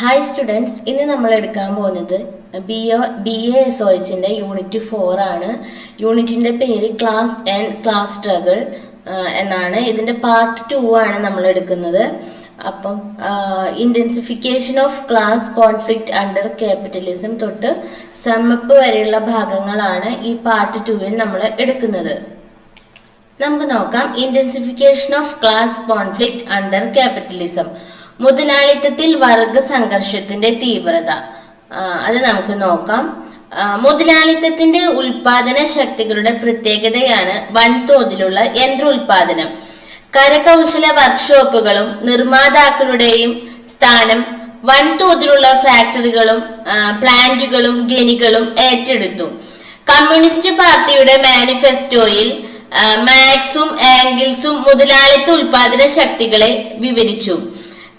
Hi students, ഇന്ന് നമ്മൾ എടുക്കാൻ പോകുന്നത് BA യൂണിറ്റ് 4 ആണ്. യൂണിറ്റിൻ്റെ പേര് ക്ലാസ് ആൻഡ് ക്ലാസ് സ്ട്രഗിൾ എന്നാണ്. ഇതിൻ്റെ പാർട്ട് 2 ആണ് നമ്മൾ എടുക്കുന്നത്. അപ്പം intensification of class conflict under capitalism തൊട്ട് സമ്മപ്പ് വരെയുള്ള ഭാഗങ്ങളാണ് ഈ പാർട്ട് 2-ൽ നമ്മൾ എടുക്കുന്നത്. നമുക്ക് നോക്കാം. Intensification of class conflict under capitalism, മുതലാളിത്തത്തിൽ വർഗ സംഘർഷത്തിന്റെ തീവ്രത, അത് നമുക്ക് നോക്കാം. മുതലാളിത്തത്തിന്റെ ഉൽപാദന ശക്തികളുടെ പ്രത്യേകതയാണ് വൻതോതിലുള്ള യന്ത്ര ഉൽപാദനം. കരകൗശല വർക്ക്ഷോപ്പുകളും നിർമ്മാതാക്കളുടെയും സ്ഥാനം വൻതോതിലുള്ള ഫാക്ടറികളും പ്ലാന്റുകളും ഖനികളും ഏറ്റെടുത്തു. കമ്മ്യൂണിസ്റ്റ് പാർട്ടിയുടെ മാനിഫെസ്റ്റോയിൽ മാർക്സും ആംഗിൾസും മുതലാളിത്ത ഉൽപാദന ശക്തികളെ വിവരിച്ചു.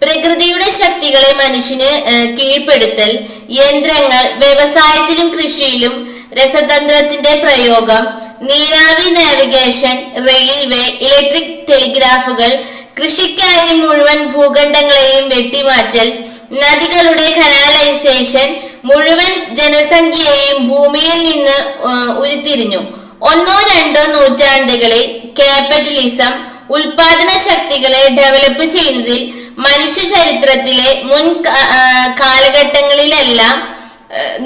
പ്രകൃതിയുടെ ശക്തികളെ മനുഷ്യന് കീഴ്പ്പെടുത്തൽ, യന്ത്രങ്ങൾ, വ്യവസായത്തിലും കൃഷിയിലും രസതന്ത്രത്തിന്റെ പ്രയോഗം, നീരാവി നാവിഗേഷൻ, റെയിൽവേ, ഇലക്ട്രിക് ടെലിഗ്രാഫുകൾ, കൃഷിക്കായി മുഴുവൻ ഭൂഖണ്ഡങ്ങളെയും വെട്ടിമാറ്റൽ, നദികളുടെ കനാലൈസേഷൻ, മുഴുവൻ ജനസംഖ്യയെയും ഭൂമിയിൽ നിന്ന് ഉരുത്തിരിഞ്ഞു. 1-2 നൂറ്റാണ്ടുകളിൽ ക്യാപിറ്റലിസം ഉൽപാദന ശക്തികളെ ഡെവലപ്പ് ചെയ്യുന്നതിൽ മനുഷ്യ ചരിത്രത്തിലെ മുൻ കാലഘട്ടങ്ങളിലെല്ലാം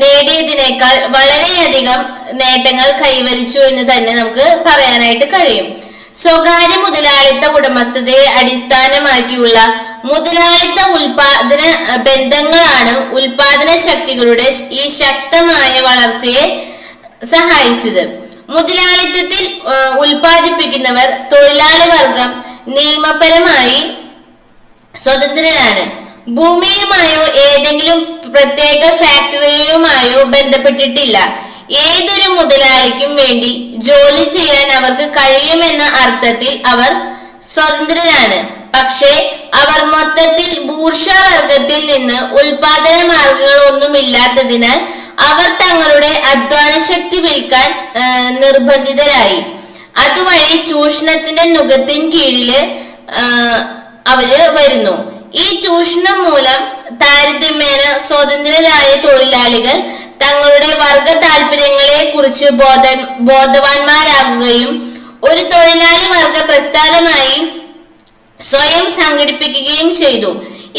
നേടിയതിനേക്കാൾ വളരെയധികം നേട്ടങ്ങൾ കൈവരിച്ചു എന്ന് തന്നെ നമുക്ക് പറയാനായിട്ട് കഴിയും. സ്വകാര്യ മുതലാളിത്ത ഉടമസ്ഥതയെ അടിസ്ഥാനമാക്കിയുള്ള മുതലാളിത്ത ഉൽപാദന ബന്ധങ്ങളാണ് ഉൽപാദന ശക്തികളുടെ ഈ ശക്തമായ വളർച്ചയെ സഹായിച്ചത്. മുതലാളിത്തത്തിൽ ഉൽപാദിപ്പിക്കുന്നവർ, തൊഴിലാളി വർഗം നിയമപരമായി സ്വതന്ത്രരാണ്. ഭൂമിയുമായോ ഏതെങ്കിലും പ്രത്യേക ഫാക്ടറിയുമായോ ബന്ധപ്പെട്ടിട്ടില്ല. ഏതൊരു മുതലാളിക്കും വേണ്ടി ജോലി ചെയ്യാൻ അവർക്ക് കഴിയുമെന്ന അർത്ഥത്തിൽ അവർ സ്വതന്ത്രരാണ്. പക്ഷേ അവർ മൊത്തത്തിൽ ബൂർഷ്വാ വർഗത്തിൽ നിന്ന് ഉൽപാദന മാർഗങ്ങളൊന്നുമില്ലാത്തതിനാൽ അവർ തങ്ങളുടെ അധ്വാന ശക്തി വിൽക്കാൻ നിർബന്ധിതരായി. അതുവഴി ചൂഷണത്തിന്റെ നുകത്തിൻ കീഴില് അവര് വരുന്നു. ഈ ചൂഷണം മൂലം താരതമ്യേന സ്വതന്ത്രരായ തൊഴിലാളികൾ തങ്ങളുടെ വർഗ താല്പര്യങ്ങളെ കുറിച്ച് ബോധവാന്മാരാകുകയും ഒരു തൊഴിലാളി വർഗ പ്രസ്ഥാനമായി സ്വയം സംഘടിപ്പിക്കുകയും ചെയ്തു.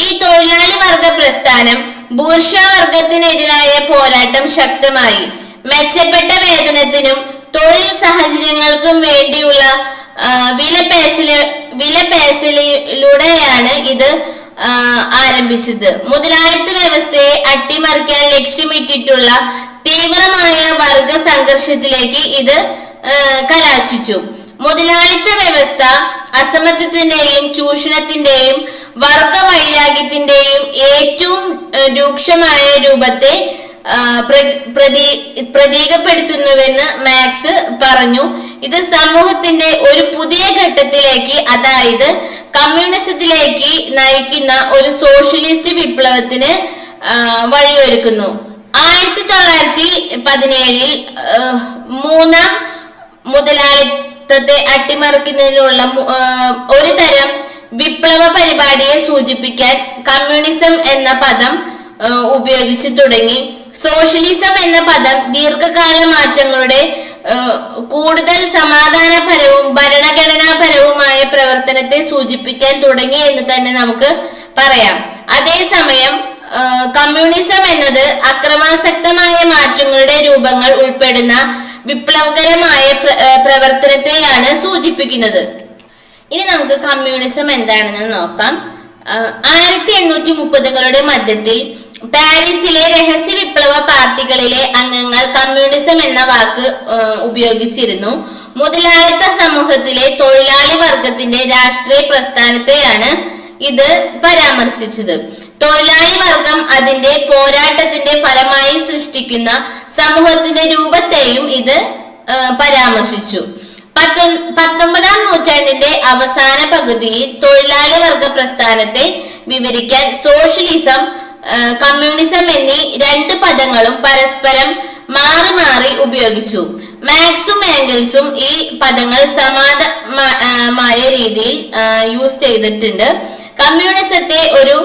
ഈ തൊഴിലാളി വർഗ പ്രസ്ഥാനം ബൂർഷ്വാ വർഗത്തിനെതിരായ പോരാട്ടം ശക്തമായി. മെച്ചപ്പെട്ട വേതനത്തിനും തൊഴിൽ സാഹചര്യങ്ങൾക്കും വേണ്ടിയുള്ള വിലപേശലിലൂടെയാണ് ഇത് ആരംഭിച്ചത്. മുതലാളിത്ത വ്യവസ്ഥയെ അട്ടിമറിക്കാൻ ലക്ഷ്യമിട്ടിട്ടുള്ള തീവ്രമായ വർഗ സംഘർഷത്തിലേക്ക് ഇത് കലാശിച്ചു. മുതലാളിത്ത വ്യവസ്ഥ അസമത്വത്തിന്റെയും ചൂഷണത്തിന്റെയും വർഗ വൈരാഗ്യത്തിന്റെയും ഏറ്റവും രൂക്ഷമായ രൂപത്തെ പ്രതീകപ്പെടുത്തുന്നുവെന്ന് മാർക്സ് പറഞ്ഞു. ഇത് സമൂഹത്തിന്റെ ഒരു പുതിയ ഘട്ടത്തിലേക്ക്, അതായത് കമ്മ്യൂണിസത്തിലേക്ക് നയിക്കുന്ന ഒരു സോഷ്യലിസ്റ്റ് വിപ്ലവത്തിന് വഴിയൊരുക്കുന്നു. 1917 മൂന്നാം മുതലാളിത്തത്തെ അട്ടിമറിക്കുന്നതിനുള്ള ഒരു തരം വിപ്ലവ പരിപാടിയെ സൂചിപ്പിക്കാൻ കമ്മ്യൂണിസം എന്ന പദം ഉപയോഗിച്ചു തുടങ്ങി. സോഷ്യലിസം എന്ന പദം ദീർഘകാല മാറ്റങ്ങളുടെ കൂടുതൽ സമാധാനപരവും ഭരണഘടനാപരവുമായ പ്രവർത്തനത്തെ സൂചിപ്പിക്കാൻ തുടങ്ങി എന്ന് തന്നെ നമുക്ക് പറയാം. അതേസമയം കമ്മ്യൂണിസം എന്നത് അക്രമാസക്തമായ മാറ്റങ്ങളുടെ രൂപങ്ങൾ ഉൾപ്പെടുന്ന വിപ്ലവകരമായ പ്രവർത്തനത്തെയാണ് സൂചിപ്പിക്കുന്നത്. ഇനി നമുക്ക് കമ്മ്യൂണിസം എന്താണെന്ന് നോക്കാം. 1830കളുടെ മധ്യത്തിൽ പാരീസിലെ രഹസ്യ വിപ്ലവ പാർട്ടികളിലെ അംഗങ്ങൾ കമ്മ്യൂണിസം എന്ന വാക്ക് ഉപയോഗിച്ചിരുന്നു. മുതലാളിത്ത സമൂഹത്തിലെ തൊഴിലാളി വർഗത്തിന്റെ രാഷ്ട്രീയ പ്രസ്ഥാനത്തെയാണ് ഇത് പരാമർശിച്ചത്. തൊഴിലാളി വർഗം അതിന്റെ പോരാട്ടത്തിന്റെ ഫലമായി സൃഷ്ടിക്കുന്ന സമൂഹത്തിന്റെ രൂപത്തെയും ഇത് പരാമർശിച്ചു. 19ാം നൂറ്റാണ്ടിന്റെ അവസാന പകുതിയിൽ തൊഴിലാളി വർഗ പ്രസ്ഥാനത്തെ വിവരിക്കാൻ സോഷ്യലിസം, കമ്മ്യൂണിസം എന്നീ രണ്ട് പദങ്ങളും പരസ്പരം മാറി മാറി ഉപയോഗിച്ചു. മാർക്സും ആംഗിൾസും ഈ പദങ്ങൾ സമാനമായ രീതിയിൽ യൂസ് ചെയ്തിട്ടുണ്ട്. കമ്മ്യൂണിസത്തെ ഒരു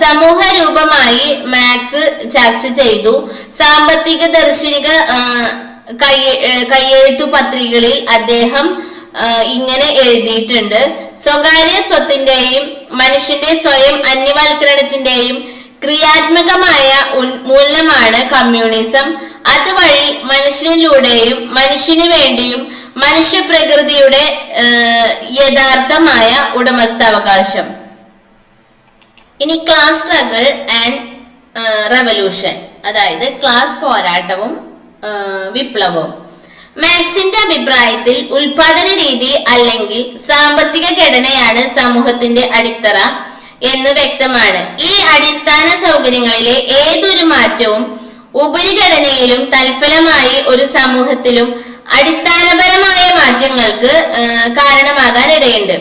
സമൂഹ രൂപമായി മാർക്സ് ചർച്ച ചെയ്തു. സാമ്പത്തിക ദാർശനിക കയ്യെഴുത്തു പത്രികകളിൽ അദ്ദേഹം ഇങ്ങനെ എഴുതിയിട്ടുണ്ട്: സ്വകാര്യ സ്വത്തിന്റെയും മനുഷ്യന്റെ സ്വയം അന്യവൽക്കരണത്തിന്റെയും ക്രിയാത്മകമായ ഉന്മൂലനമാണ് കമ്മ്യൂണിസം. അതുവഴി മനുഷ്യനിലൂടെയും മനുഷ്യനു വേണ്ടിയും മനുഷ്യ പ്രകൃതിയുടെ യഥാർത്ഥമായ ഉടമസ്ഥാവകാശം. ഇനി ക്ലാസ് സ്ട്രഗിൾ ആൻഡ് റെവല്യൂഷൻ, അതായത് ക്ലാസ് പോരാട്ടവും വിപ്ലവവും. മാർക്സിന്റെ അഭിപ്രായത്തിൽ ഉൽപാദന രീതി അല്ലെങ്കിൽ സാമ്പത്തിക ഘടനയാണ് സമൂഹത്തിന്റെ അടിത്തറ എന്ന് വ്യക്തമാണ്. ഈ അടിസ്ഥാന സൗകര്യങ്ങളിലെ ഏതൊരു മാറ്റവും ഉപരിഘടനയിലും തൽഫലമായി ഒരു സമൂഹത്തിലും അടിസ്ഥാനപരമായ മാറ്റങ്ങൾക്ക് കാരണമാകാൻ ഇടയുണ്ട്.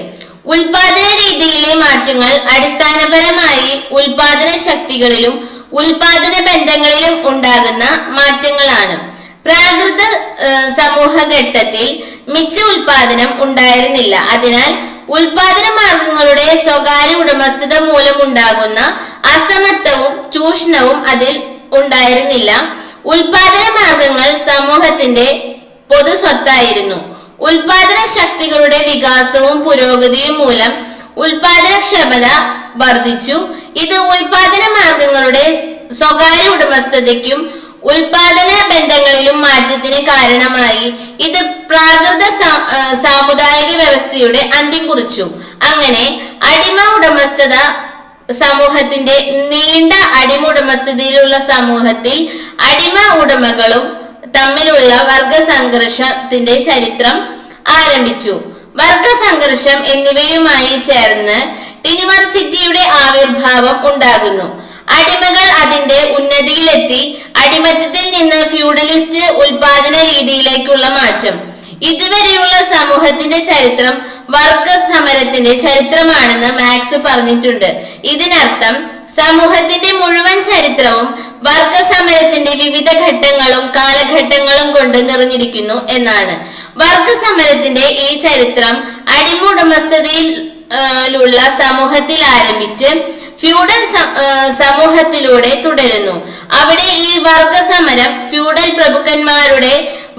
ഉൽപാദന രീതിയിലെ മാറ്റങ്ങൾ അടിസ്ഥാനപരമായി ഉൽപാദന ശക്തികളിലും ഉൽപാദന ബന്ധങ്ങളിലും ഉണ്ടാകുന്ന മാറ്റങ്ങളാണ്. പ്രാകൃത സമൂഹഘട്ടത്തിൽ മിച്ച ഉൽപാദനം ഉണ്ടായിരുന്നില്ല. അതിനാൽ ഉൽപാദന മാർഗങ്ങളുടെ സ്വകാര്യ ഉടമസ്ഥത മൂലമുണ്ടാകുന്ന അസമത്വവും ചൂഷണവും അതിൽ ഉണ്ടായിരുന്നില്ല. ഉൽപാദന മാർഗങ്ങൾ സമൂഹത്തിന്റെ പൊതു സ്വത്തായിരുന്നു. ഉൽപാദന ശക്തികളുടെ വികാസവും പുരോഗതിയും മൂലം ഉൽപാദനക്ഷമത വർദ്ധിച്ചു. ഇത് ഉൽപാദന മാർഗങ്ങളുടെ സ്വകാര്യ ഉടമസ്ഥതയ്ക്കും ഉൽപാദന ബന്ധങ്ങളിലും മാറ്റത്തിന് കാരണമായി. ഇത് പ്രാകൃത സാമുദായിക വ്യവസ്ഥയുടെ അന്ത്യം കുറിച്ചു. അങ്ങനെ അടിമ ഉടമസ്ഥത സമൂഹത്തിന്റെ നീണ്ട അടിമ ഉടമസ്ഥതയിലുള്ള സമൂഹത്തിൽ അടിമ ഉടമകളും തമ്മിലുള്ള വർഗ സംഘർഷത്തിന്റെ ചരിത്രം ആരംഭിച്ചു. വർഗ സംഘർഷം എന്നിവയുമായി ചേർന്ന് യൂണിവേഴ്സിറ്റിയുടെ ആവിർഭാവം ഉണ്ടാകുന്നു. അടിമകൾ അതിന്റെ ഉന്നതിയിലെത്തി. അടിമത്തത്തിൽ നിന്ന് ഫ്യൂഡലിസ്റ്റ് ഉൽപാദന രീതിയിലേക്കുള്ള മാറ്റം. ഇതുവരെയുള്ള സമൂഹത്തിന്റെ ചരിത്രം വർഗ സമരത്തിന്റെ ചരിത്രമാണെന്ന് മാർക്സ് പറഞ്ഞിട്ടുണ്ട്. ഇതിനർത്ഥം സമൂഹത്തിന്റെ മുഴുവൻ ചരിത്രവും വർഗ സമരത്തിന്റെ വിവിധ ഘട്ടങ്ങളും കാലഘട്ടങ്ങളും കൊണ്ട് നിറഞ്ഞിരിക്കുന്നു എന്നാണ്. വർഗ സമരത്തിന്റെ ഈ ചരിത്രം അടിമ ഉടമസ്ഥതയിലുള്ള സമൂഹത്തിൽ ആരംഭിച്ച് ഫ്യൂഡൽ സമൂഹത്തിലൂടെ തുടരുന്നു. അവിടെ ഈ വർഗ സമരം ഫ്യൂഡൽ പ്രഭുക്കന്മാരുടെ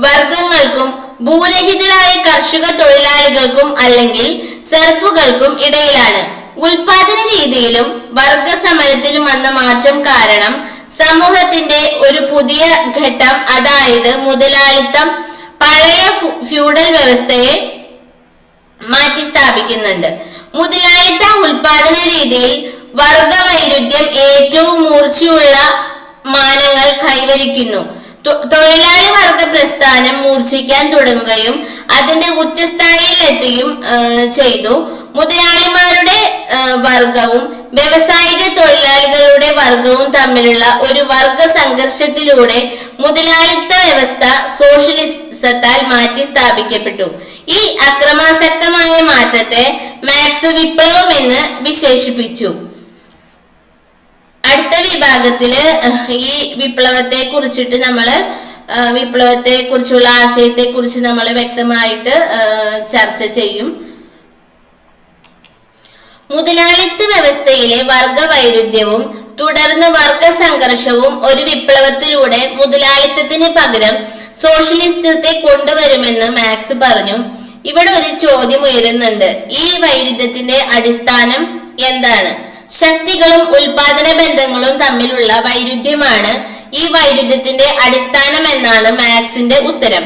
വർഗങ്ങൾക്കും ഭൂരഹിതരായ കർഷക തൊഴിലാളികൾക്കും അല്ലെങ്കിൽ സെർഫുകൾക്കും ഇടയിലാണ്. ഉൽപാദന രീതിയിലും വർഗ സമരത്തിലും വന്ന മാറ്റം കാരണം സമൂഹത്തിന്റെ ഒരു പുതിയ ഘട്ടം, അതായത് മുതലാളിത്തം പഴയ ഫ്യൂഡൽ വ്യവസ്ഥയെ മാറ്റി സ്ഥാപിക്കുന്നുണ്ട്. മുതലാളിത്ത ഉൽപാദന രീതിയിൽ വർഗവൈരുദ്ധ്യം ഏറ്റവും മൂർച്ചയുള്ള മാനങ്ങൾ കൈവരിക്കുന്നു. തൊഴിലാളി വർഗ പ്രസ്ഥാനം മൂർച്ഛിക്കാൻ തുടങ്ങുകയും അതിന്റെ ഉച്ചസ്ഥായിയിൽ എത്തുകയും ചെയ്തു. മുതലാളിമാരുടെ വർഗവും വ്യവസായിക തൊഴിലാളികളുടെ വർഗവും തമ്മിലുള്ള ഒരു വർഗ സംഘർഷത്തിലൂടെ മുതലാളിത്ത വ്യവസ്ഥ സോഷ്യലിസത്താൽ മാറ്റി സ്ഥാപിക്കപ്പെട്ടു. ഈ അക്രമാസക്തമായ മാറ്റത്തെ മാർക്സ് വിപ്ലവം എന്ന് വിശേഷിപ്പിച്ചു. അടുത്ത വിഭാഗത്തില് ഈ വിപ്ലവത്തെ കുറിച്ചിട്ട് വിപ്ലവത്തെ കുറിച്ചുള്ള ആശയത്തെ കുറിച്ച് നമ്മൾ വ്യക്തമായിട്ട് ചർച്ച ചെയ്യും. മുതലാളിത്ത വ്യവസ്ഥയിലെ വർഗ വൈരുദ്ധ്യവും തുടർന്ന് വർഗ സംഘർഷവും ഒരു വിപ്ലവത്തിലൂടെ മുതലാളിത്തത്തിന് പകരം സോഷ്യലിസത്തെ കൊണ്ടുവരുമെന്ന് മാർക്സ് പറഞ്ഞു. ഇവിടെ ഒരു ചോദ്യം ഉയരുന്നുണ്ട്: ഈ വൈരുദ്ധ്യത്തിന്റെ അടിസ്ഥാനം എന്താണ്? ശക്തികളും ഉൽപാദന ബന്ധങ്ങളും തമ്മിലുള്ള വൈരുദ്ധ്യമാണ് ഈ വൈരുദ്ധ്യത്തിന്റെ അടിസ്ഥാനം എന്നാണ് മാർക്സിന്റെ ഉത്തരം.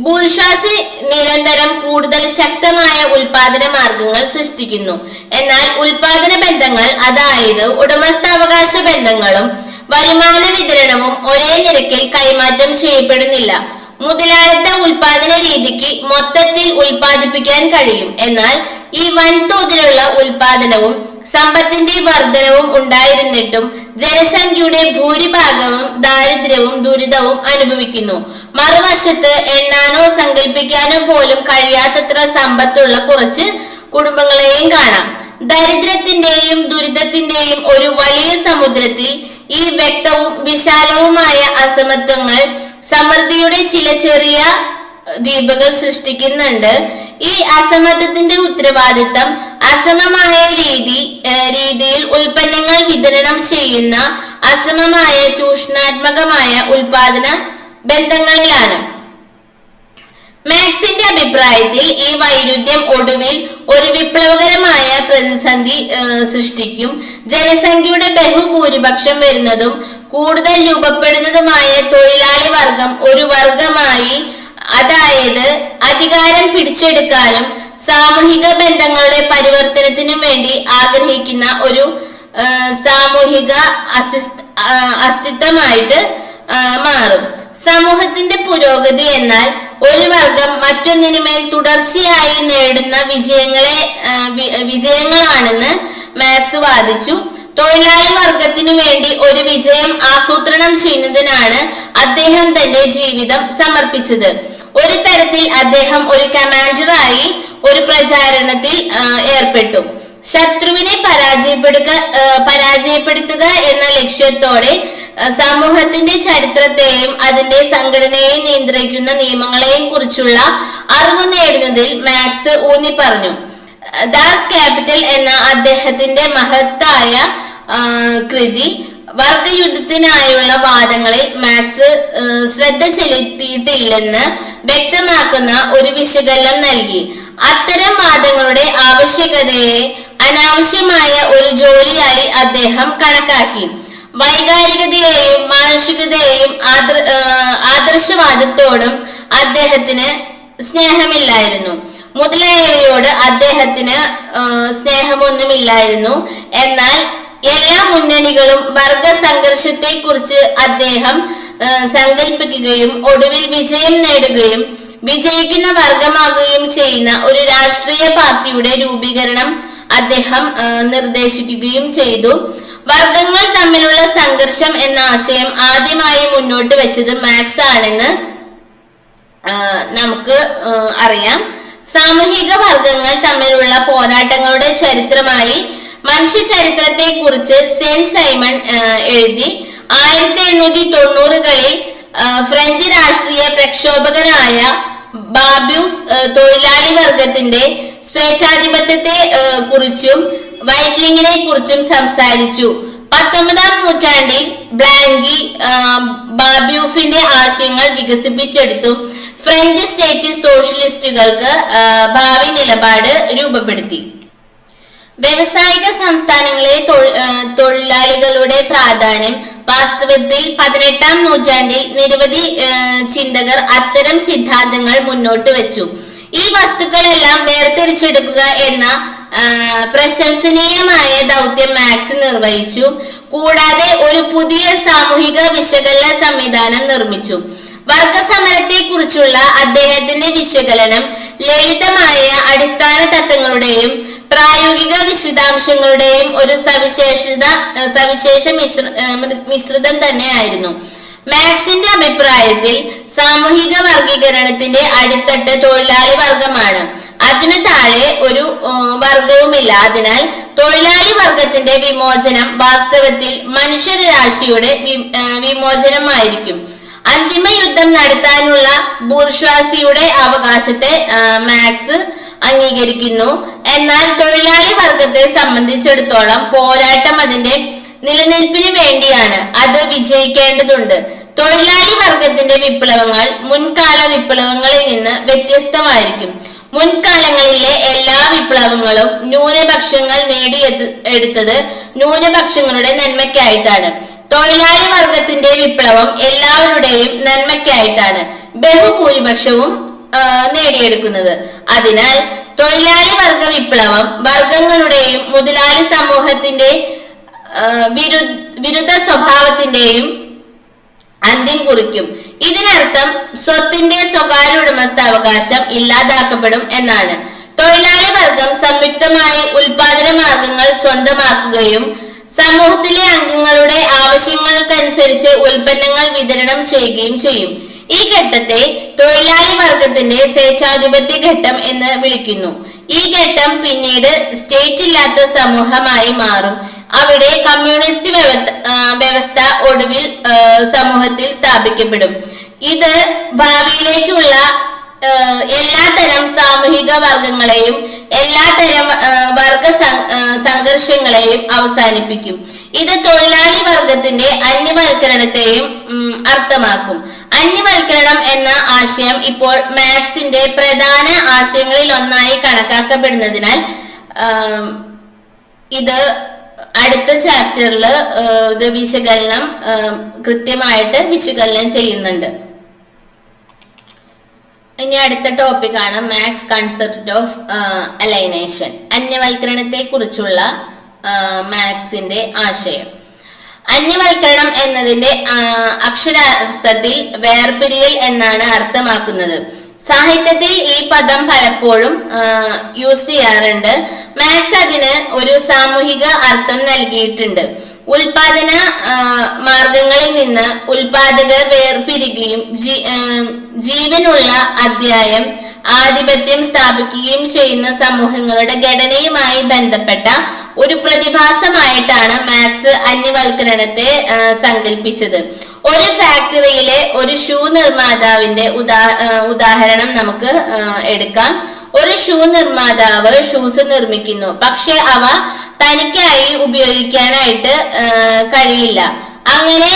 ബൂർഷ്വാസി നിരന്തരം കൂടുതൽ ശക്തമായ ഉൽപാദന മാർഗങ്ങൾ സൃഷ്ടിക്കുന്നു. എന്നാൽ ഉൽപാദന ബന്ധങ്ങൾ, അതായത് ഉടമസ്ഥാവകാശ ബന്ധങ്ങളും വരുമാന വിതരണവും ഒരേ നിരക്കിൽ കൈമാറ്റം ചെയ്യപ്പെടുന്നില്ല. മുതലാളിത്ത ഉൽപാദന രീതിക്ക് മൊത്തത്തിൽ ഉൽപാദിപ്പിക്കാൻ കഴിയും. എന്നാൽ ഈ വൻതോതിലുള്ള ഉൽപാദനവും സമ്പത്തിന്റെ വർധനവും ഉണ്ടായിരുന്നിട്ടും ജനസംഖ്യയുടെ ഭൂരിഭാഗവും ദാരിദ്ര്യവും ദുരിതവും അനുഭവിക്കുന്നു. മറുവശത്ത് എണ്ണാനോ സങ്കല്പിക്കാനോ പോലും കഴിയാത്തത്ര സമ്പത്തുള്ള കുറച്ച് കുടുംബങ്ങളെയും കാണാം. ദരിദ്രത്തിന്റെയും ദുരിതത്തിന്റെയും ഒരു വലിയ സമുദ്രത്തിൽ ഈ വ്യക്തവും വിശാലവുമായ അസമത്വങ്ങൾ സമൃദ്ധിയുടെ ചില ചെറിയ ദ്വീപുകൾ സൃഷ്ടിക്കുന്നുണ്ട്. ഈ അസമത്വത്തിന്റെ ഉത്തരവാദിത്തം അസമമായ രീതിയിൽ ഉൽപ്പന്നങ്ങൾ വിതരണം ചെയ്യുന്ന അസമമായ ചൂഷണാത്മകമായ ഉൽപാദന ബന്ധങ്ങളിലാണ്. മാക്സിന്റെ അഭിപ്രായത്തിൽ ഈ വൈരുദ്ധ്യം ഒടുവിൽ ഒരു വിപ്ലവകരമായ പ്രതിസന്ധി സൃഷ്ടിക്കും. ജനസംഖ്യയുടെ ബഹുഭൂരിപക്ഷം വരുന്നതും കൂടുതൽ രൂപപ്പെടുന്നതുമായ തൊഴിലാളി വർഗം ഒരു വർഗമായി, അതായത് അധികാരം പിടിച്ചെടുക്കാനും സാമൂഹിക ബന്ധങ്ങളുടെ പരിവർത്തനത്തിനും വേണ്ടി ആഗ്രഹിക്കുന്ന ഒരു സാമൂഹിക അസ്തിത്വമായിട്ട് മാറും. സമൂഹത്തിന്റെ പുരോഗതി എന്നാൽ ഒരു വർഗം മറ്റൊന്നിനുമേൽ തുടർച്ചയായി നേടുന്ന വിജയങ്ങളാണെന്ന് മാർക്സ് വാദിച്ചു. തൊഴിലാളി വർഗത്തിനു വേണ്ടി ഒരു വിജയം ആസൂത്രണം ചെയ്യുന്നതിനാണ് അദ്ദേഹം തന്റെ ജീവിതം സമർപ്പിച്ചത്. ഒരു തരത്തിൽ അദ്ദേഹം ഒരു കമാൻഡറായി ഒരു പ്രചാരണത്തിൽ ഏർപ്പെട്ടു. ശത്രുവിനെ പരാജയപ്പെടുത്തുക എന്ന ലക്ഷ്യത്തോടെ സമൂഹത്തിന്റെ ചരിത്രത്തെയും അതിന്റെ സംഘടനയെയും നിയന്ത്രിക്കുന്ന നിയമങ്ങളെയും കുറിച്ചുള്ള അറിവ് നേടുന്നതിൽ മാർക്സ് ഊന്നി പറഞ്ഞു. ദാസ് ക്യാപിറ്റൽ എന്ന അദ്ദേഹത്തിന്റെ മഹത്തായ കൃതി വർഗയുദ്ധത്തിനായുള്ള വാദങ്ങളിൽ മാർക്സ് ശ്രദ്ധ ചെലുത്തിയിട്ടില്ലെന്ന് വ്യക്തമാക്കുന്ന ഒരു വിശകലനം നൽകി. അത്തരം വാദങ്ങളുടെ ആവശ്യകതയെ അനാവശ്യമായ ഒരു ജോലിയായി അദ്ദേഹം കണക്കാക്കി. വൈകാരികതയെയും മാനുഷികതയെയും ആദർശവാദത്തോടും അദ്ദേഹത്തിന് സ്നേഹമില്ലായിരുന്നു. മുതലായവയോട് അദ്ദേഹത്തിന് സ്നേഹമൊന്നുമില്ലായിരുന്നു. എന്നാൽ എല്ലാ മുന്നണികളും വർഗ സംഘർഷത്തെ കുറിച്ച് അദ്ദേഹം സങ്കല്പിക്കുകയും ഒടുവിൽ വിജയം നേടുകയും വിജയിക്കുന്ന വർഗമാകുകയും ചെയ്യുന്ന ഒരു രാഷ്ട്രീയ പാർട്ടിയുടെ രൂപീകരണം അദ്ദേഹം നിർദ്ദേശിക്കുകയും ചെയ്തു. വർഗങ്ങൾ തമ്മിലുള്ള സംഘർഷം എന്ന ആശയം ആദ്യമായി മുന്നോട്ട് വെച്ചത് മാർക്സ് ആണെന്ന് നമുക്ക് അറിയാം. സാമൂഹിക വർഗങ്ങൾ തമ്മിലുള്ള പോരാട്ടങ്ങളുടെ ചരിത്രമായി മനുഷ്യ ചരിത്രത്തെ കുറിച്ച് സെന്റ് സൈമൺ എഴുതി. 1890-കളിൽ ഫ്രഞ്ച് രാഷ്ട്രീയ പ്രക്ഷോഭകനായ ബാബ്യൂഫ് തൊഴിലാളി വർഗത്തിന്റെ സ്വേച്ഛാധിപത്യത്തെ കുറിച്ചും വൈറ്റ്ലിങ്ങിനെ കുറിച്ചും സംസാരിച്ചു. 19-ാം നൂറ്റാണ്ടിൽ ബ്ലാങ്കി ബാബ്യൂഫിന്റെ ആശയങ്ങൾ വികസിപ്പിച്ചെടുത്തു. ഫ്രഞ്ച് സ്റ്റേറ്റ് സോഷ്യലിസ്റ്റുകൾക്ക് ഭാവി നിലപാട് രൂപപ്പെടുത്തി. വ്യവസായിക സംസ്ഥാനങ്ങളിലെ തൊഴിലാളികളുടെ പ്രാധാന്യം വാസ്തവത്തിൽ 18-ാം നൂറ്റാണ്ടിൽ നിരവധി ചിന്തകർ അത്തരം സിദ്ധാന്തങ്ങൾ മുന്നോട്ട് വെച്ചു. ഈ വസ്തുക്കളെല്ലാം വേർതിരിച്ചെടുക്കുക എന്ന പ്രശംസനീയമായ ദൗത്യം മാർക്സ് നിർവഹിച്ചു. കൂടാതെ ഒരു പുതിയ സാമൂഹിക വിശകലന സംവിധാനം നിർമ്മിച്ചു. വർഗസമരത്തെ കുറിച്ചുള്ള അദ്ദേഹത്തിന്റെ വിശകലനം ലളിതമായ അടിസ്ഥാന തത്വങ്ങളുടെയും പ്രായോഗിക വിശദാംശങ്ങളുടെയും ഒരു സവിശേഷ മിശ്രിതം തന്നെയായിരുന്നു. മാർക്സിന്റെ അഭിപ്രായത്തിൽ സാമൂഹിക വർഗീകരണത്തിന്റെ അടിത്തട്ട് തൊഴിലാളി വർഗമാണ്. അതിനു താഴെ ഒരു വർഗവുമില്ല. അതിനാൽ തൊഴിലാളി വർഗത്തിന്റെ വിമോചനം വാസ്തവത്തിൽ മനുഷ്യരാശിയുടെ വിമോചനമായിരിക്കും. അന്തിമ യുദ്ധം നടത്താനുള്ള ബൂർഷ്വാസിയുടെ അവകാശത്തെ മാർക്സ് അംഗീകരിക്കുന്നു. എന്നാൽ തൊഴിലാളി വർഗത്തെ സംബന്ധിച്ചിടത്തോളം പോരാട്ടം അതിന്റെ നിലനിൽപ്പിന് വേണ്ടിയാണ്. അത് വിജയിക്കേണ്ടതുണ്ട്. തൊഴിലാളി വർഗത്തിന്റെ വിപ്ലവങ്ങൾ മുൻകാല വിപ്ലവങ്ങളിൽ നിന്ന് വ്യത്യസ്തമായിരിക്കും. മുൻകാലങ്ങളിലെ എല്ലാ വിപ്ലവങ്ങളും ന്യൂനപക്ഷങ്ങൾ നേടിയെടുത്തത് ന്യൂനപക്ഷങ്ങളുടെ നന്മയ്ക്കായിട്ടാണ്. തൊഴിലാളി വർഗത്തിന്റെ വിപ്ലവം എല്ലാവരുടെയും നന്മയ്ക്കായിട്ടാണ് ബഹുഭൂരിപക്ഷവും നേടിയെടുക്കുന്നത്. അതിനാൽ തൊഴിലാളി വർഗ വിപ്ലവം വർഗങ്ങളുടെയും മുതലാളി സമൂഹത്തിന്റെ വിരുദ്ധ സ്വഭാവത്തിന്റെയും അന്ത്യം കുറിക്കും. ഇതിനർത്ഥം സ്വത്തിന്റെ സ്വകാര്യ ഉടമസ്ഥാവകാശം ഇല്ലാതാക്കപ്പെടും എന്നാണ്. തൊഴിലാളി വർഗം സംയുക്തമായി ഉൽപാദന മാർഗങ്ങൾ സ്വന്തമാക്കുകയും സമൂഹത്തിലെ അംഗങ്ങളുടെ ആവശ്യങ്ങൾക്കനുസരിച്ച് ഉൽപ്പന്നങ്ങൾ വിതരണം ചെയ്യുകയും ചെയ്യും. ഈ ഘട്ടത്തെ തൊഴിലാളി വർഗത്തിന്റെ സ്വേച്ഛാധിപത്യ ഘട്ടം എന്ന് വിളിക്കുന്നു. ഈ ഘട്ടം പിന്നീട് സ്റ്റേറ്റ് ഇല്ലാത്ത സമൂഹമായി മാറും. അവിടെ കമ്മ്യൂണിസ്റ്റ് വ്യവസ്ഥ ഒടുവിൽ സമൂഹത്തിൽ സ്ഥാപിക്കപ്പെടും. ഇത് ഭാവിയിലേക്കുള്ള എല്ലാത്തരം സാമൂഹിക വർഗങ്ങളെയും എല്ലാത്തരം വർഗ സംഘർഷങ്ങളെയും അവസാനിപ്പിക്കും. ഇത് തൊഴിലാളി വർഗത്തിന്റെ അന്യവൽക്കരണത്തെയും അർത്ഥമാക്കും. അന്യവൽക്കരണം എന്ന ആശയം ഇപ്പോൾ മാർക്സിന്റെ പ്രധാന ആശയങ്ങളിൽ ഒന്നായി കണക്കാക്കപ്പെടുന്നതിനാൽ ഇത് അടുത്ത ചാപ്റ്ററിൽ ഇത് കൃത്യമായിട്ട് വിശകലനം ചെയ്യുന്നുണ്ട്. ഇനി അടുത്ത ടോപ്പിക്കാണ് മാർക്സ് കൺസെപ്റ്റ് ഓഫ് അലൈനേഷൻ. അന്യവൽക്കരണത്തെ കുറിച്ചുള്ള മാർക്സിന്റെ ആശയം. അന്യവൽക്കരണം എന്നതിന്റെ അക്ഷരാർത്ഥത്തിൽ വേർപിരിയൽ എന്നാണ് അർത്ഥമാക്കുന്നത്. സാഹിത്യത്തിൽ ഈ പദം പലപ്പോഴും യൂസ് ചെയ്യാറുണ്ട്. മാർക്സ് അതിന് ഒരു സാമൂഹിക അർത്ഥം നൽകിയിട്ടുണ്ട്. ഉൽപാദന മാർഗങ്ങളിൽ നിന്ന് ഉൽപാദകർ വേർപിരിയുകയും ജീവനുള്ള അധ്യായം ആധിപത്യം സ്ഥാപിക്കുകയും ചെയ്യുന്ന സമൂഹങ്ങളുടെ ഘടനയുമായി ബന്ധപ്പെട്ട ഒരു പ്രതിഭാസമായിട്ടാണ് മാർക്സ് അന്യവൽക്കരണത്തെ സങ്കല്പിച്ചത്. ഒരു ഫാക്ടറിയിലെ ഒരു ഷൂ നിർമ്മാതാവിന്റെ ഉദാഹരണം നമുക്ക് എടുക്കാം. ഒരു ഷൂ നിർമ്മാതാവ് ഷൂസ് നിർമ്മിക്കുന്നു, പക്ഷെ അവ തനിക്കായി ഉപയോഗിക്കാനായിട്ട് കഴിയില്ല. അങ്ങനെ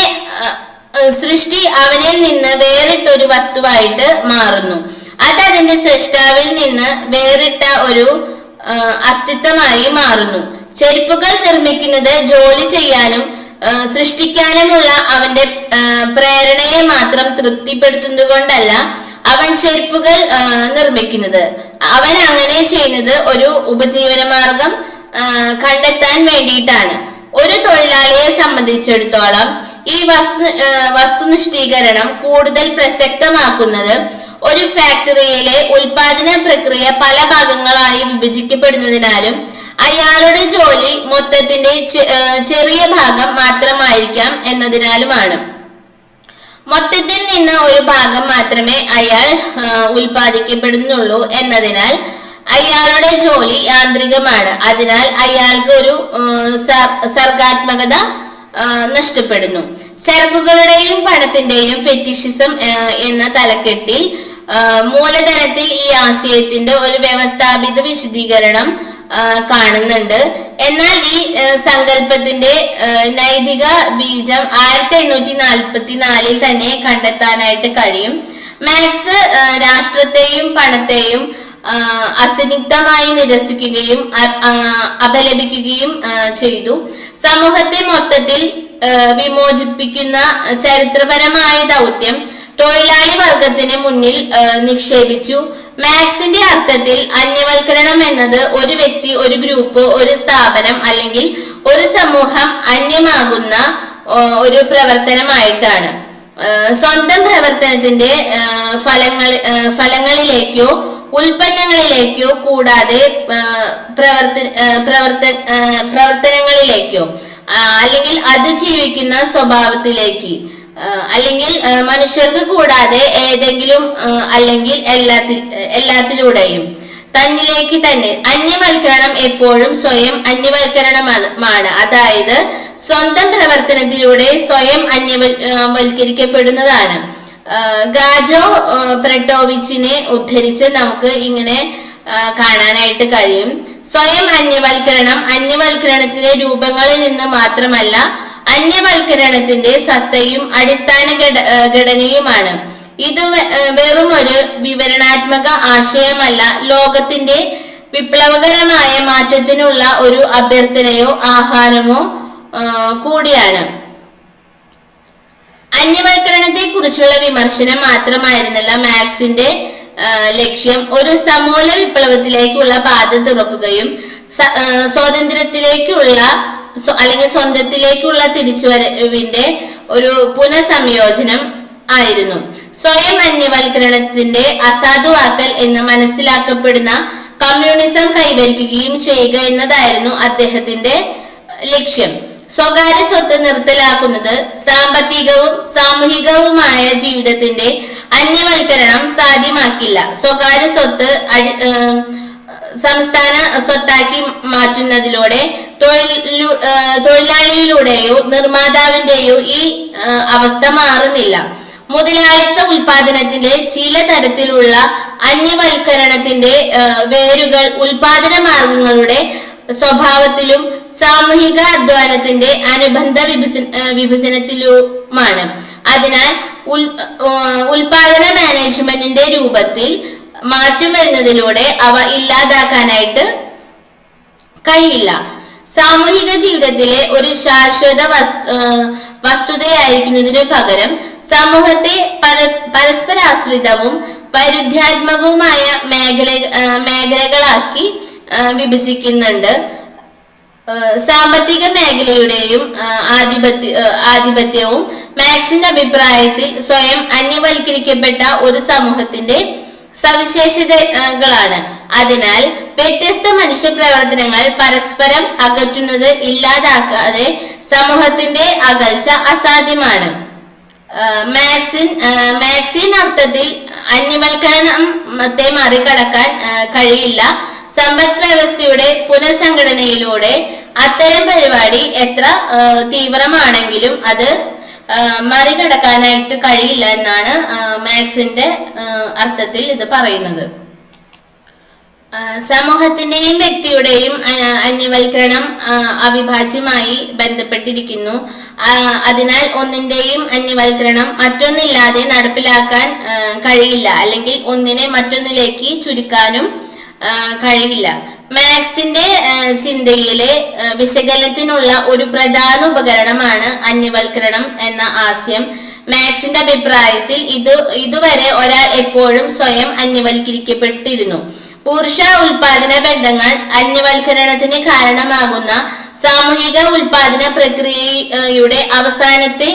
സൃഷ്ടി അവനിൽ നിന്ന് വേറിട്ടൊരു വസ്തുവായിട്ട് മാറുന്നു. അത് അതിന്റെ സൃഷ്ടാവിൽ നിന്ന് വേറിട്ട ഒരു അസ്തിത്വമായി മാറുന്നു. ചെരുപ്പുകൾ നിർമ്മിക്കുന്നത് ജോലി ചെയ്യാനും സൃഷ്ടിക്കാനുമുള്ള അവന്റെ പ്രേരണയെ മാത്രം തൃപ്തിപ്പെടുത്തുന്നത് കൊണ്ടല്ല അവൻ ചെരുപ്പുകൾ നിർമ്മിക്കുന്നത്. അവൻ അങ്ങനെ ചെയ്യുന്നത് ഒരു ഉപജീവന മാർഗം കണ്ടെത്താൻ വേണ്ടിയിട്ടാണ്. ഒരു തൊഴിലാളിയെ സംബന്ധിച്ചിടത്തോളം ഈ വസ്തുനിഷ്ഠീകരണം കൂടുതൽ പ്രസക്തമാക്കുന്നത് ഒരു ഫാക്ടറിയിലെ ഉൽപാദന പ്രക്രിയ പല ഭാഗങ്ങളായി വിഭജിക്കപ്പെടുന്നതിനാലും അയാളുടെ ജോലി മൊത്തത്തിന്റെ ചെറിയ ഭാഗം മാത്രമായിരിക്കാം എന്നതിനാലുമാണ്. മൊത്തത്തിൽ നിന്ന് ഒരു ഭാഗം മാത്രമേ അയാൾ ഉൽപ്പാദിക്കപ്പെടുന്നുള്ളൂ എന്നതിനാൽ അയാളുടെ ജോലി യാന്ത്രികമാണ്. അതിനാൽ അയാൾക്ക് ഒരു സർഗാത്മകത നഷ്ടപ്പെടുന്നു. ചരക്കുകളുടെയും പണത്തിന്റെയും ഫെറ്റിഷിസം എന്ന തലക്കെട്ടിൽ മൂലധനത്തിൽ ഈ ആശയത്തിന്റെ ഒരു വ്യവസ്ഥാപിത വിശദീകരണം കാണുന്നുണ്ട്. എന്നാൽ ഈ സങ്കല്പത്തിന്റെ നൈതിക ബീജം 1844 തന്നെ കണ്ടെത്താനായിട്ട് കഴിയും. മാർക്സ് രാഷ്ട്രത്തെയും പണത്തെയും അസന്നിഗ്ധമായി നിരസിക്കുകയും അപലപിക്കുകയും ചെയ്തു. സമൂഹത്തെ മൊത്തത്തിൽ വിമോചിപ്പിക്കുന്ന ചരിത്രപരമായ ദൗത്യം തൊഴിലാളി വർഗത്തിന് മുന്നിൽ നിക്ഷേപിച്ചു. മാർക്സിന്റെ അർത്ഥത്തിൽ അന്യവൽക്കരണം എന്നത് ഒരു വ്യക്തി, ഒരു ഗ്രൂപ്പ്, ഒരു സ്ഥാപനം അല്ലെങ്കിൽ ഒരു സമൂഹം അന്യമാകുന്ന ഒരു പ്രവർത്തനമായിട്ടാണ്. സ്വന്തം പ്രവർത്തനത്തിന്റെ ഫലങ്ങളിലേക്കോ ഉൽപ്പന്നങ്ങളിലേക്കോ കൂടാതെ പ്രവർത്തനങ്ങളിലേക്കോ അല്ലെങ്കിൽ അതിജീവിക്കുന്ന സ്വഭാവത്തിലേക്ക് അല്ലെങ്കിൽ മനുഷ്യർക്ക് കൂടാതെ ഏതെങ്കിലും അല്ലെങ്കിൽ എല്ലാത്തിലൂടെയും തന്നിലേക്ക് തന്നെ. അന്യവൽക്കരണം എപ്പോഴും സ്വയം അന്യവൽക്കരണമാണ്. അതായത് സ്വന്തം പ്രവർത്തനത്തിലൂടെ സ്വയം അന്യവൽക്കരിക്കപ്പെടുന്നതാണ്. ഗാജോ പ്രെട്ടോവിച്ചിനെ ഉദ്ധരിച്ച് നമുക്ക് ഇങ്ങനെ കാണാനായിട്ട് കഴിയും. സ്വയം അന്യവൽക്കരണത്തിന്റെ രൂപങ്ങളിൽ നിന്ന് മാത്രമല്ല, അന്യവൽക്കരണത്തിന്റെ സത്തയും അടിസ്ഥാന ഘടനയുമാണ്. ഇത് വെറും ഒരു വിവരണാത്മക ആശയമല്ല, ലോകത്തിന്റെ വിപ്ലവകരമായ മാറ്റത്തിനുള്ള ഒരു അഭ്യർത്ഥനയോ ആഹ്വാനമോ കൂടിയാണ്. അന്യവൽക്കരണത്തെ കുറിച്ചുള്ള വിമർശനം മാത്രമായിരുന്നില്ല മാർക്സിന്റെ ലക്ഷ്യം. ഒരു സമൂല വിപ്ലവത്തിലേക്കുള്ള പാത തുറക്കുകയും സ്വാതന്ത്ര്യത്തിലേക്കുള്ള അല്ലെങ്കിൽ സ്വന്തത്തിലേക്കുള്ള തിരിച്ചുവരവിന്റെ ഒരു പുനഃസംയോജനം ആയിരുന്നു. സ്വയം അന്യവൽക്കരണത്തിന്റെ അസാധുവാക്കൽ എന്ന് മനസ്സിലാക്കപ്പെടുന്ന കമ്മ്യൂണിസം കൈവരിക്കുകയും ചെയ്യുക എന്നതായിരുന്നു അദ്ദേഹത്തിന്റെ ലക്ഷ്യം. സ്വകാര്യ സ്വത്ത് നിർത്തലാക്കുന്നത് സാമ്പത്തികവും സാമൂഹികവുമായ ജീവിതത്തിന്റെ അന്യവൽക്കരണം സാധ്യമാക്കില്ല. സ്വകാര്യ സ്വത്ത് സംസ്ഥാന സ്വത്താക്കി മാറ്റുന്നതിലൂടെ തൊഴിലാളിയിലൂടെയോ നിർമ്മാതാവിന്റെയോ ഈ അവസ്ഥ മാറുന്നില്ല. മുതലാളിത്ത ഉൽപാദനത്തിന്റെ ചില തരത്തിലുള്ള അന്യവൽക്കരണത്തിന്റെ വേരുകൾ ഉൽപാദന മാർഗങ്ങളുടെ സ്വഭാവത്തിലും സാമൂഹിക അധ്വാനത്തിന്റെ അനുബന്ധ വിഭജനത്തിലുമാണ്. അതിനാൽ ഉൽപാദന മാനേജ്മെന്റിന്റെ രൂപത്തിൽ മാറ്റം വരുന്നതിലൂടെ അവ ഇല്ലാതാക്കാനായിട്ട് കഴിയില്ല. സാമൂഹിക ജീവിതത്തിലെ ഒരു ശാശ്വത വസ്തുതയായിരിക്കുന്നതിനു പകരം സമൂഹത്തെ പരസ്പരാശ്രിതവും വൈരുദ്ധ്യാത്മകവുമായ മേഖലകളാക്കി വിഭജിക്കുന്നുണ്ട്. സാമ്പത്തിക മേഖലയുടെയും ആധിപത്യവും മാർക്സിന്റെ അഭിപ്രായത്തിൽ സ്വയം അന്യവൽക്കരിക്കപ്പെട്ട ഒരു സമൂഹത്തിന്റെ സവിശേഷതകളാണ്. അതിനാൽ വ്യത്യസ്ത മനുഷ്യ പ്രവർത്തനങ്ങൾ പരസ്പരം അകറ്റുന്നത് ഇല്ലാതാക്കാതെ സമൂഹത്തിന്റെ അകൽച്ച അസാധ്യമാണ്. മാർക്സിൻ അർത്ഥത്തിൽ അന്യവൽക്കരണത്തെ മറികടക്കാൻ കഴിയില്ല. സമ്പദ് വ്യവസ്ഥയുടെ പുനഃസംഘടനയിലൂടെ അത്തരം പരിപാടി എത്ര തീവ്രമാണെങ്കിലും അത് മറികടക്കാനായിട്ട് കഴിയില്ല എന്നാണ് മാർക്സിന്റെ അർത്ഥത്തിൽ ഇത് പറയുന്നത്. സമൂഹത്തിന്റെയും വ്യക്തിയുടെയും അന്യവൽക്കരണം അവിഭാജ്യമായി ബന്ധപ്പെട്ടിരിക്കുന്നു. അതിനാൽ ഒന്നിന്റെയും അന്യവൽക്കരണം മറ്റൊന്നില്ലാതെ നടപ്പിലാക്കാൻ കഴിയില്ല, അല്ലെങ്കിൽ ഒന്നിനെ മറ്റൊന്നിലേക്ക് ചുരുക്കാനും കഴിയില്ല. മാർക്സിന്റെ ചിന്തയിലെ വിശകലനത്തിനുള്ള ഒരു പ്രധാന ഉപകരണമാണ് അന്യവൽക്കരണം എന്ന ആശയം. മാർക്സിന്റെ അഭിപ്രായത്തിൽ ഇതുവരെ ഒരാൾ എപ്പോഴും സ്വയം അന്യവൽക്കരിക്കപ്പെട്ടിരുന്നു. പുരുഷ ഉൽപാദന ബന്ധങ്ങൾ അന്യവൽക്കരണത്തിന് കാരണമാകുന്ന സാമൂഹിക ഉൽപാദന പ്രക്രിയയുടെ അവസാനത്തെ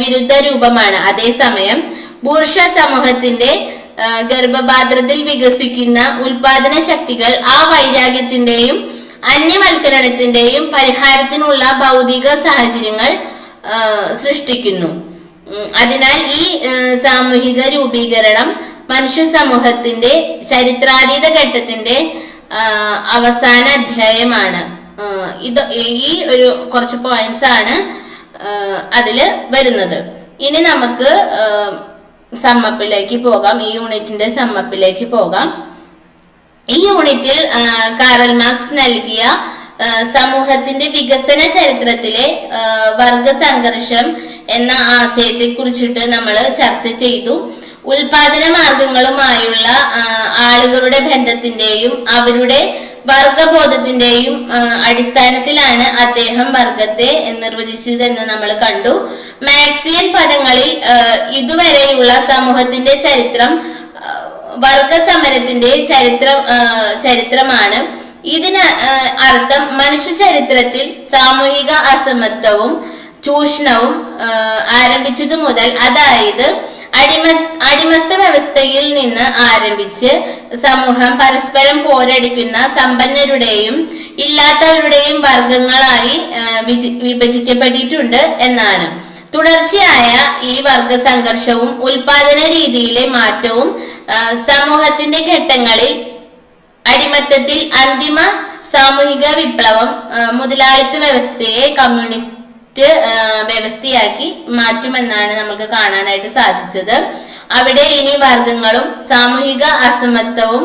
വിരുദ്ധ രൂപമാണ്. അതേസമയം പുരുഷ സമൂഹത്തിന്റെ ഗർഭപാത്രത്തിൽ വികസിക്കുന്ന ഉൽപാദന ശക്തികൾ ആ വൈരാഗ്യത്തിന്റെയും അന്യവൽക്കരണത്തിന്റെയും പരിഹാരത്തിനുള്ള ഭൗതിക സാഹചര്യങ്ങൾ സൃഷ്ടിക്കുന്നു. അതിനാൽ ഈ സാമൂഹിക രൂപീകരണം മനുഷ്യ സമൂഹത്തിന്റെ ചരിത്രാതീത ഘട്ടത്തിന്റെ അവസാന അധ്യായമാണ്. ഈ ഒരു കുറച്ച് പോയിന്റ്സ് ആണ് അതില് വരുന്നത്. ഇനി നമുക്ക് സമ്മപ്പിലേക്ക് പോകാം. ഈ യൂണിറ്റിന്റെ സമ്മപ്പിലേക്ക് പോകാം. ഈ യൂണിറ്റിൽ കാറൽ മാർക്സ് നൽകിയ സമൂഹത്തിന്റെ വികസന ചരിത്രത്തിലെ വർഗ സംഘർഷം എന്ന ആശയത്തെ കുറിച്ചിട്ട് നമ്മൾ ചർച്ച ചെയ്തു. ഉൽപാദന മാർഗങ്ങളുമായുള്ള ആളുകളുടെ ബന്ധത്തിന്റെയും അവരുടെ വർഗബോധത്തിന്റെയും അടിസ്ഥാനത്തിലാണ് അദ്ദേഹം വർഗത്തെ നിർവചിച്ചതെന്ന് നമ്മൾ കണ്ടു. മാർക്സിയൻ പദങ്ങളിൽ ഇതുവരെയുള്ള സമൂഹത്തിന്റെ ചരിത്രം വർഗസമരത്തിന്റെ ചരിത്രമാണ്. ഇതിന് അർത്ഥം മനുഷ്യ ചരിത്രത്തിൽ സാമൂഹിക അസമത്വവും ചൂഷണവും ആരംഭിച്ചതു മുതൽ, അതായത് അടിമസ്ഥ വ്യവസ്ഥയിൽ നിന്ന് ആരംഭിച്ച് സമൂഹം പരസ്പരം പോരടിക്കുന്ന സമ്പന്നരുടെയും ഇല്ലാത്തവരുടെയും വർഗങ്ങളായി വിഭജിക്കപ്പെട്ടിട്ടുണ്ട് എന്നാണ്. തുടർച്ചയായ ഈ വർഗ സംഘർഷവും ഉൽപാദന രീതിയിലെ മാറ്റവും സമൂഹത്തിന്റെ ഘട്ടങ്ങളിൽ അടിമത്തത്തിൽ അന്തിമ സാമൂഹിക വിപ്ലവം മുതലാളിത്ത വ്യവസ്ഥയെ കമ്മ്യൂണിസ്റ്റ് വ്യവസ്ഥയാക്കി മാറ്റുമെന്നാണ് നമുക്ക് കാണാനായിട്ട് സാധിച്ചത്. അവിടെ ഇനി വർഗങ്ങളും സാമൂഹിക അസമത്വവും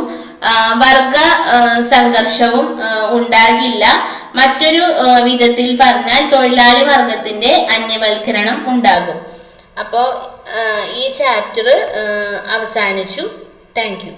വർഗ സംഘർഷവും ഉണ്ടാകില്ല. മറ്റൊരു വിധത്തിൽ പറഞ്ഞാൽ തൊഴിലാളി വർഗത്തിന്റെ അന്യവൽക്കരണം ഉണ്ടാകും. അപ്പോൾ ഈ ചാപ്റ്റർ അവസാനിച്ചു. Thank you.